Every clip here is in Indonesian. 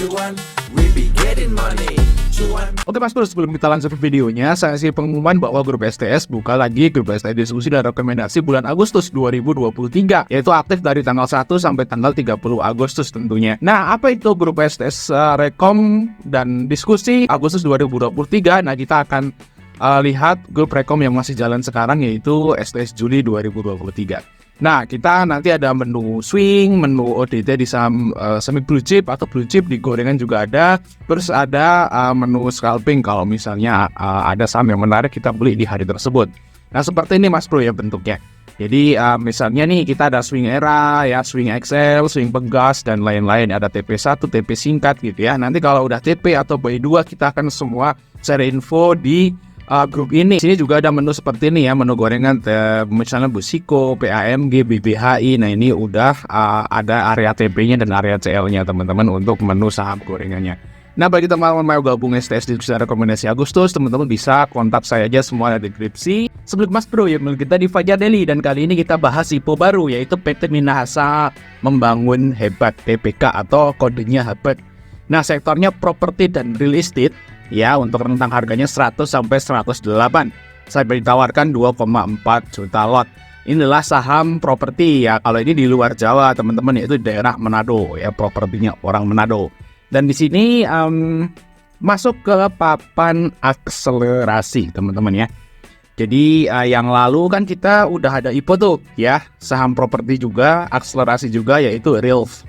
cuan, we be getting money. Cuan. Oke Mas Bro, sebelum kita lanjut ke videonya, saya kasih pengumuman bahwa grup STS buka lagi grup STS diskusi dan rekomendasi bulan Agustus 2023, yaitu aktif dari tanggal 1 sampai tanggal 30 Agustus tentunya. Nah, apa itu grup STS Rekom dan diskusi Agustus 2023? Nah, kita akan lihat grup Rekom yang masih jalan sekarang, yaitu STS Juli 2023. Nah, kita nanti ada menu swing, menu ODT di saham semi blue chip atau blue chip, di gorengan juga ada. Terus ada menu scalping kalau misalnya ada saham yang menarik kita beli di hari tersebut. Nah, seperti ini Mas Bro ya bentuknya. Jadi misalnya nih kita ada swing era, ya swing XL, swing pegas dan lain-lain. Ada TP1, TP singkat gitu ya. Nanti kalau udah TP atau buy 2 kita akan semua share info di grup ini. Sini juga ada menu seperti ini ya, menu gorengan misalnya Busiko, PAMG, BBHI. Nah, ini udah ada area TP-nya dan area CL-nya teman-teman untuk menu saham gorengannya. Nah, bagi teman-teman mau gabung STS diskusi rekomendasi Agustus, teman-teman bisa kontak saya aja, semua ada di deskripsi. Sebelum Mas Bro ya, kita di Fajar Daily, dan kali ini kita bahas IPO baru, yaitu PT Minahasa Membangun Hebat, PPK atau kodenya Hebat. Nah, sektornya properti dan real estate. Ya, untuk rentang harganya 100 sampai 108. Saya ditawarkan 2,4 juta lot. Inilah saham properti ya. Kalau ini di luar Jawa, teman-teman, yaitu daerah Manado ya, propertinya orang Manado. Dan di sini masuk ke papan akselerasi, teman-teman ya. Jadi yang lalu kan kita udah ada IPO tuh ya, saham properti juga, akselerasi juga, yaitu RELF.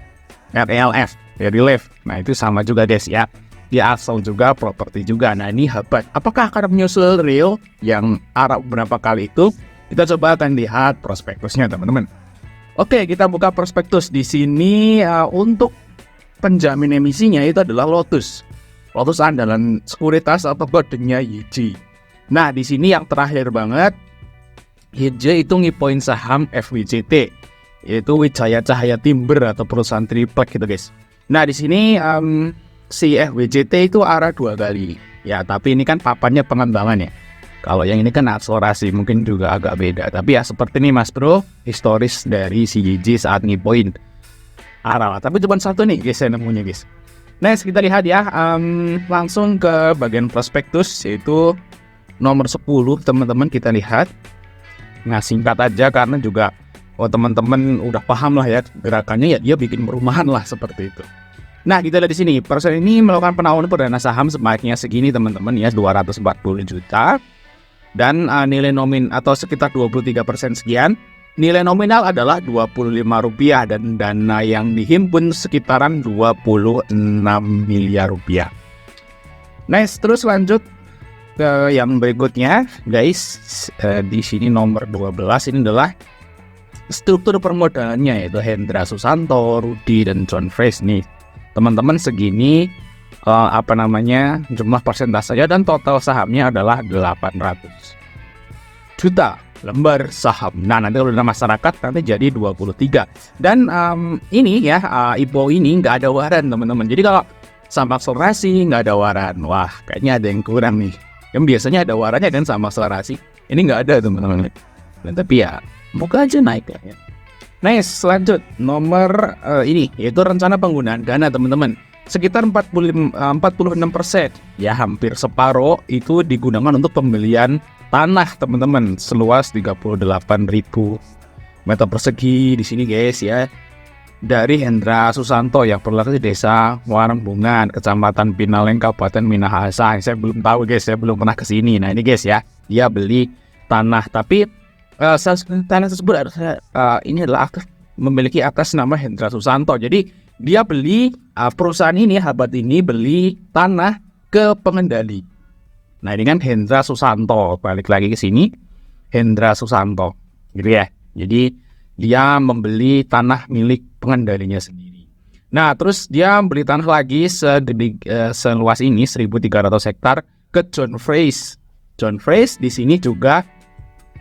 RLF, ya RELF. Nah, itu sama juga guys ya. Dia asal juga, properti juga. Nah, ini Hebat. Apakah akan menyusul real yang arah beberapa kali itu? Kita coba akan lihat prospektusnya, teman-teman. Oke, kita buka prospektus. Di sini untuk penjamin emisinya itu adalah Lotus. Lotus andalan sekuritas atau kodenya YJ. Nah, di sini yang terakhir banget, YJ itu ngipoin saham FWCT, yaitu Wijaya Cahaya Timber atau perusahaan triplek gitu, guys. Nah, di sini si FWCT itu arah 2 kali ya, tapi ini kan papannya pengembangan ya. Kalau yang ini kan akselerasi, mungkin juga agak beda. Tapi ya seperti ini Mas Bro, historis dari si YJ saat ngipoin arah. Tapi cuma satu nih guys saya nemunya guys. Next kita lihat ya, langsung ke bagian prospektus, yaitu nomor 10 teman-teman. Kita lihat. Nah, singkat aja karena juga teman-teman udah paham lah ya gerakannya, ya dia bikin perumahan lah seperti itu. Nah, kita lihat di sini, perusahaan ini melakukan penawaran perdana saham sebaiknya segini teman-teman ya, 240 juta. Dan nilai nomin atau sekitar 23% sekian. Nilai nominal adalah Rp25 dan dana yang dihimpun sekitaran Rp26 miliar. Nice, terus lanjut ke yang berikutnya, guys. Di sini nomor 12 ini adalah struktur permodalannya, yaitu Hendra Susanto, Rudy dan John Fresh nih. Teman-teman segini jumlah persentasenya dan total sahamnya adalah 800 juta lembar saham. Nah, nanti kalau dana masyarakat nanti jadi 23. Dan ini ya, IPO ini nggak ada waran teman-teman. Jadi kalau saham akselerasi nggak ada waran, wah kayaknya ada yang kurang nih. Yang biasanya ada warannya dan saham akselerasi, ini nggak ada teman-teman. Dan tapi ya moga aja naik ya. Nice, lanjut nomor ini, yaitu rencana penggunaan dana teman-teman. Sekitar 46%, ya hampir separuh itu digunakan untuk pembelian tanah teman-teman, seluas 38.000 meter persegi di sini guys ya. Dari Hendra Susanto yang berlokasi di Desa Warengbungan, Kecamatan Pinaleng, Kabupaten Minahasa. Saya belum tahu guys, saya belum pernah ke sini. Nah, ini guys ya, dia beli tanah, tapi tanah tersebut ini adalah memiliki atas nama Hendra Susanto. Jadi dia beli perusahaan ini, Hebat ini beli tanah ke pengendali. Nah, ini kan Hendra Susanto, balik lagi ke sini, Hendra Susanto gitu ya. Jadi dia membeli tanah milik pengendalinya sendiri. Nah, terus dia beli tanah lagi seluas ini 1.300 hektar ke John Fresh. John Fresh di sini juga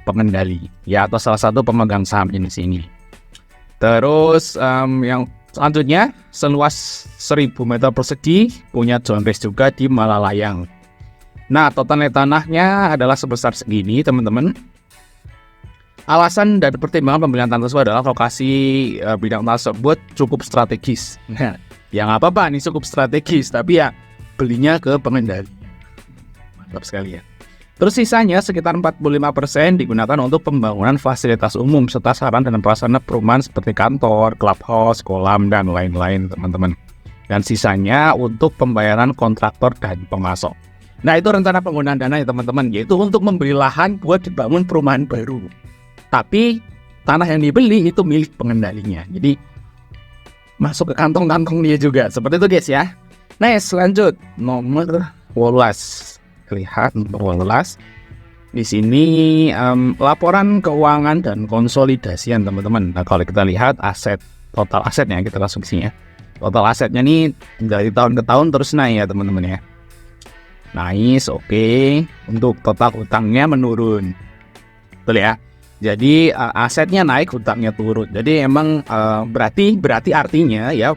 pengendali ya, atau salah satu pemegang saham di sini. Terus yang selanjutnya seluas 1.000 meter persegi punya John Fresh juga di Malalayang. Nah, total nilai tanahnya adalah sebesar segini teman-teman. Alasan dan pertimbangan pembelian tanah tersebut adalah lokasi bidang tersebut cukup strategis. Nah, Ya nggak apa-apa, ini cukup strategis, tapi ya belinya ke pengendali. Mantap sekali ya. Terus sisanya sekitar 45% digunakan untuk pembangunan fasilitas umum serta sarana dan prasarana perumahan seperti kantor, clubhouse, kolam, dan lain-lain teman-teman. Dan sisanya untuk pembayaran kontraktor dan pemasok. Nah itu rencana penggunaan dana ya teman-teman, yaitu untuk membeli lahan buat dibangun perumahan baru. Tapi tanah yang dibeli itu milik pengendalinya, jadi masuk ke kantong-kantong dia juga. Seperti itu guys ya. Next, lanjut nomor 12. Lihat nomor 12. Di sini laporan keuangan dan konsolidasian teman-teman. Nah kalau kita lihat total asetnya, kita langsung ke sini ya. Total asetnya nih dari tahun ke tahun terus naik ya teman-teman ya. Nice, oke. Untuk total hutangnya menurun. Betul ya. Jadi asetnya naik, hutangnya turun. Jadi emang berarti artinya ya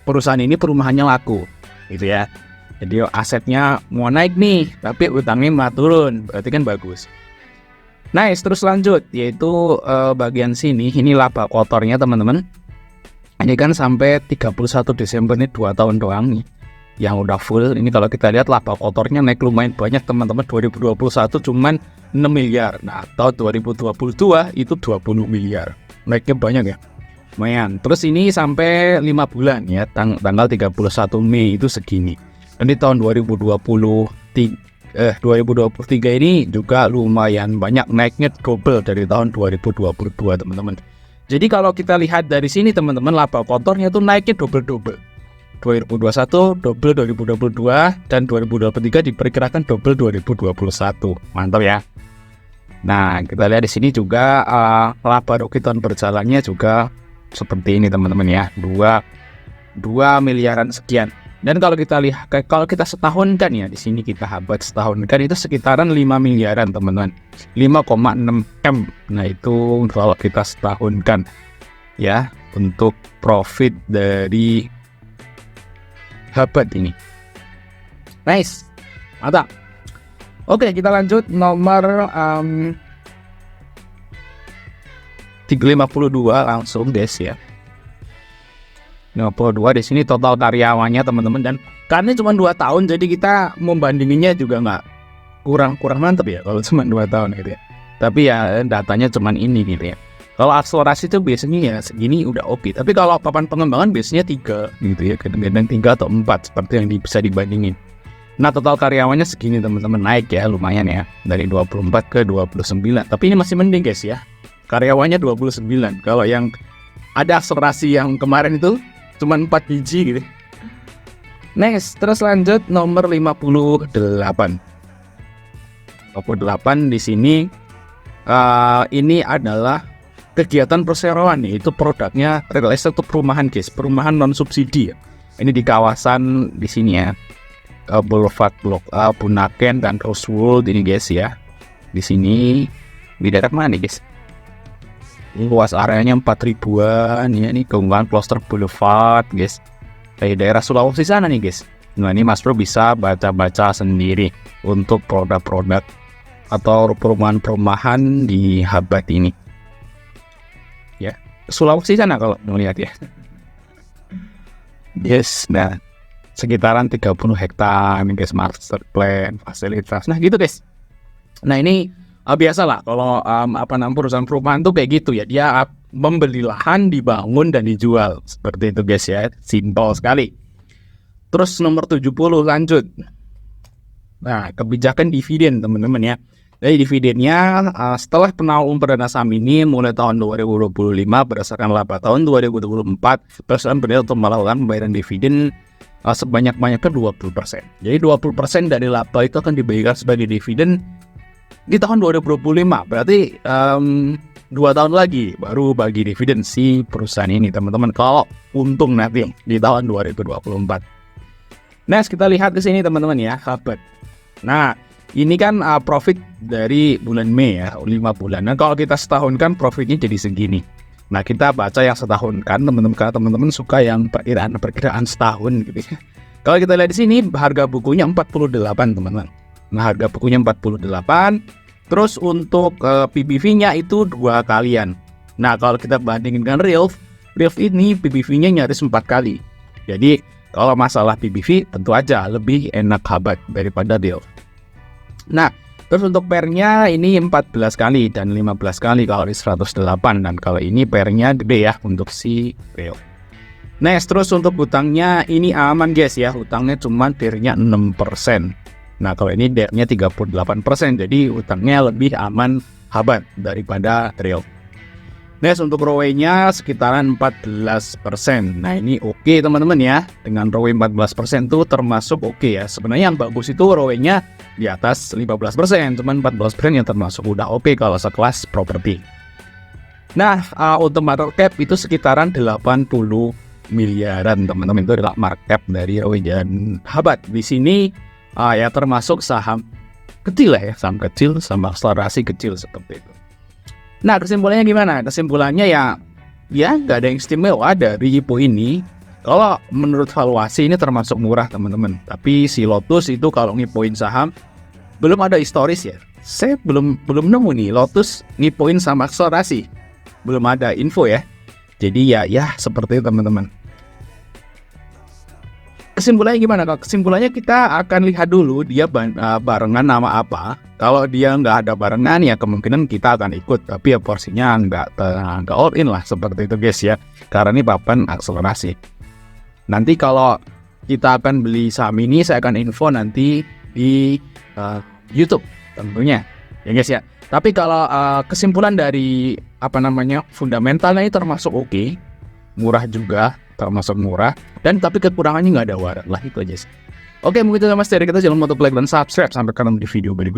perusahaan ini perumahannya laku, gitu ya. Jadi asetnya mau naik nih, tapi hutangnya malah turun. Berarti kan bagus. Nice, terus lanjut yaitu bagian sini, ini laba kotornya teman-teman. Ini kan sampai 31 Desember nih 2 tahun doang nih. Yang udah full. Ini kalau kita lihat laba kotornya naik lumayan banyak teman-teman. 2021 cuman 6 miliar. Nah tahun 2022 itu 20 miliar. Naiknya banyak ya, lumayan. Terus ini sampai 5 bulan ya, tanggal 31 Mei itu segini. Dan di tahun 2023 ini juga lumayan banyak, naiknya double dari tahun 2022 teman-teman. Jadi kalau kita lihat dari sini teman-teman, laba kotornya tuh naiknya double. 2021 double 2022 dan 2023 diperkirakan double 2021. Mantap ya. Nah, kita lihat di sini juga laba rugi tahun berjalannya juga seperti ini teman-teman ya. 2 miliaran sekian. Dan kalau kita lihat, kalau kita setahunkan ya, di sini kita habat setahunkan itu sekitaran 5 miliaran teman-teman. 5,6 M. Nah, itu kalau kita setahunkan ya untuk profit dari habat ini. Nice. Mantap. Oke, kita lanjut nomor 352 langsung guys ya. 52 di sini total karyawannya teman-teman, dan karena cuma 2 tahun jadi kita membandinginnya juga nggak kurang mantap ya kalau cuma 2 tahun gitu ya. Tapi ya datanya cuma ini gitu ya. Kalau akselerasi itu biasanya ya segini udah oke. Tapi kalau papan pengembangan biasanya 3 gitu ya, kadang-kadang 3 atau 4 seperti yang bisa dibandingin. Nah total karyawannya segini teman-teman, naik ya lumayan ya dari 24 ke 29. Tapi ini masih mending guys ya, karyawannya 29. Kalau yang ada akselerasi yang kemarin itu cuma 4 biji gitu. Next, terus lanjut nomor 58. 58 di sini ini adalah kegiatan perseroan nih, itu produknya real estate untuk perumahan guys, perumahan non subsidi ya. Ini di kawasan di sini ya, Boulevard Blok A, Bunaken dan Rosewood ini guys ya. Di sini di daerah mana nih guys? Luas areanya 4.000-an ya, ini keunggahan Kloster Boulevard guys. Dari daerah Sulawesi sana nih guys. Nah ini Mas Bro bisa baca-baca sendiri untuk produk-produk atau perumahan-perumahan di Habat ini. Ya, Sulawesi sana kalau melihat ya. Yes, nah sekitaran 30 hektar nih guys, master plan, fasilitas. Nah gitu guys. Nah ini biasalah kalau perusahaan perumahan tuh kayak gitu ya. Dia membeli lahan, dibangun dan dijual. Seperti itu guys ya. Simpel sekali. Terus nomor 70 lanjut. Nah, kebijakan dividen teman-teman ya. Jadi dividennya setelah penawaran perdana saham ini mulai tahun 2025 berdasarkan laba tahun 2024, perusahaan berdaya untuk melakukan pembayaran dividen sebanyak-banyaknya 20%. Jadi 20% dari laba itu akan dibagikan sebagai dividen di tahun 2025. Berarti 2 tahun lagi baru bagi dividen si perusahaan ini teman-teman, kalau untung nanti di tahun 2024. Nah, kita lihat ke sini teman-teman ya, Habat. Nah, ini kan profit dari bulan Mei ya, 5 bulan. Nah, kalau kita setahunkan profitnya jadi segini. Nah, kita baca yang setahunkan teman-teman, karena teman-teman suka yang perkiraan setahun gitu ya. Kalau kita lihat di sini harga bukunya 48 teman-teman. Nah, harga bukunya 48. Terus untuk PBV-nya itu 2 kalian. Nah, kalau kita bandingin dengan Realf ini PBV-nya nyaris 4 kali. Jadi Kalau masalah PBV tentu aja lebih enak Habat daripada Dale. Nah, terus untuk pairnya ini 14 kali dan 15 kali kalau di 108, dan kalau ini pairnya gede ya untuk si Dale. Next, terus untuk hutangnya ini aman guys ya, hutangnya cuma pairnya 6%. Nah, kalau ini DER-nya 38%, jadi hutangnya lebih aman Habat daripada Dale. Next, untuk ROE-nya sekitaran 14%. Nah, ini oke teman-teman ya. Dengan ROE 14% tuh termasuk oke ya. Sebenarnya yang bagus itu ROE-nya di atas 15%, cuman 14% yang termasuk udah oke kalau sekelas properti. Nah, untuk market cap itu sekitaran 80 miliaran teman-teman. Itu adalah market cap dari ROE dan Habat. Di sini ya termasuk saham kecil ya, saham kecil sama akselerasi kecil seperti itu. Nah, kesimpulannya gimana? Kesimpulannya ya nggak ada yang istimewa dari IPO ini. Kalau menurut valuasi ini termasuk murah teman-teman. Tapi si Lotus itu kalau ngipoin saham belum ada historis ya. Saya belum nemu nih Lotus ngipoin sama akselerasi. Belum ada info ya. Jadi ya seperti itu teman-teman. Kesimpulannya gimana kak? Kesimpulannya kita akan lihat dulu dia barengan nama apa. Kalau dia nggak ada barengan ya kemungkinan kita akan ikut. Tapi ya porsinya nggak all in lah seperti itu guys ya. Karena ini papan akselerasi. Nanti kalau kita akan beli saham ini saya akan info nanti di YouTube tentunya ya guys ya. Tapi kalau kesimpulan dari fundamentalnya ini termasuk oke. Murah juga, termasuk murah, dan tapi kekurangannya nggak ada waran lah, itu aja sih. Oke, mungkin itu mas dari kita, jangan lupa untuk like dan subscribe, sampai ketemu di video berikutnya.